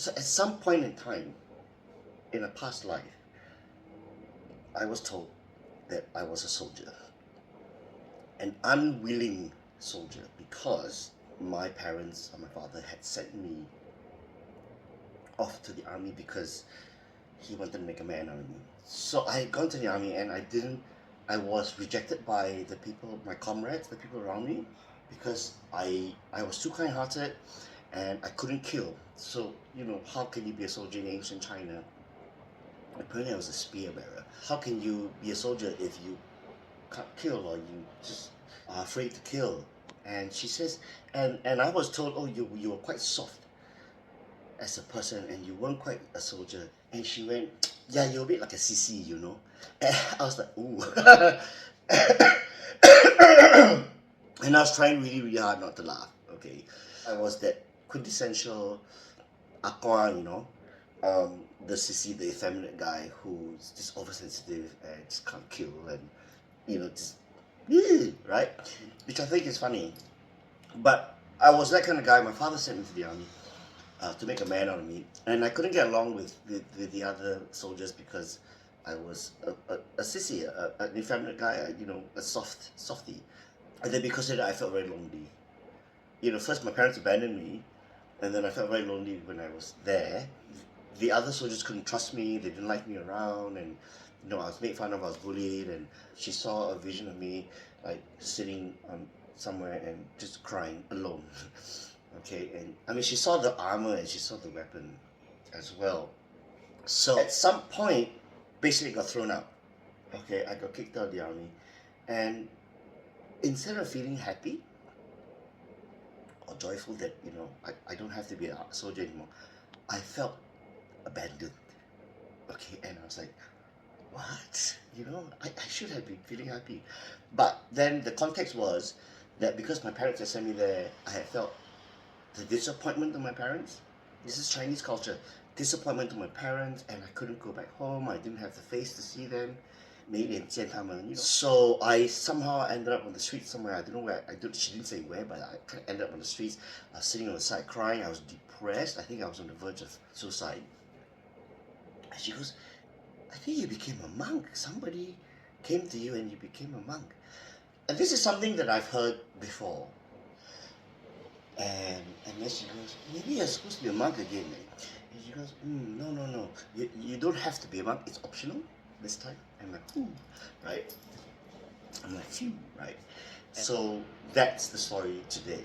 So at some point in time, in a past life, I was told that I was a soldier, an unwilling soldier, because my parents or my father had sent me off to the army because he wanted to make a man out of me. So I had gone to the army and I was rejected by the people, my comrades, the people around me, because I was too kind-hearted and I couldn't kill. So, how can you be a soldier in ancient China? Apparently I was a spear bearer. How can you be a soldier if you can't kill, or you just are afraid to kill? And she says, and I was told, oh, you were quite soft as a person and you weren't quite a soldier. And she went, yeah, you're a bit like a CC, And I was like, ooh. And I was trying really, really hard not to laugh, okay? I was that quintessential aqua, the CC, the effeminate guy who's just oversensitive and just can't kill and, just, right? Which I think is funny. But I was that kind of guy. My father sent me to the army to make a man out of me. And I couldn't get along with the other soldiers because I was a sissy, an effeminate guy, a softy. And then because of that, I felt very lonely. First my parents abandoned me, and then I felt very lonely when I was there. The other soldiers couldn't trust me, they didn't like me around, and I was made fun of, I was bullied, and she saw a vision of me like sitting somewhere and just crying alone. Okay, and I mean she saw the armor and she saw the weapon as well. So at some point, basically got thrown out. Okay, I got kicked out of the army, and instead of feeling happy or joyful that I don't have to be a soldier anymore, I felt abandoned. Okay, and I was like, what? I should have been feeling happy. But then the context was that because my parents had sent me there, I had felt the disappointment of my parents. This is Chinese culture. Disappointment to my parents, and I couldn't go back home. I didn't have the face to see them. So I somehow ended up on the street somewhere. I don't know where. She didn't say where, but I kind of ended up on the streets. I was sitting on the side crying. I was depressed. I think I was on the verge of suicide. And she goes, I think you became a monk. Somebody came to you and you became a monk. And this is something that I've heard before. And then she goes, maybe you're supposed to be a monk again. And she goes, no. You don't have to be a monk. It's optional this time. I'm like, right? I'm like, phew, right? So that's the story today.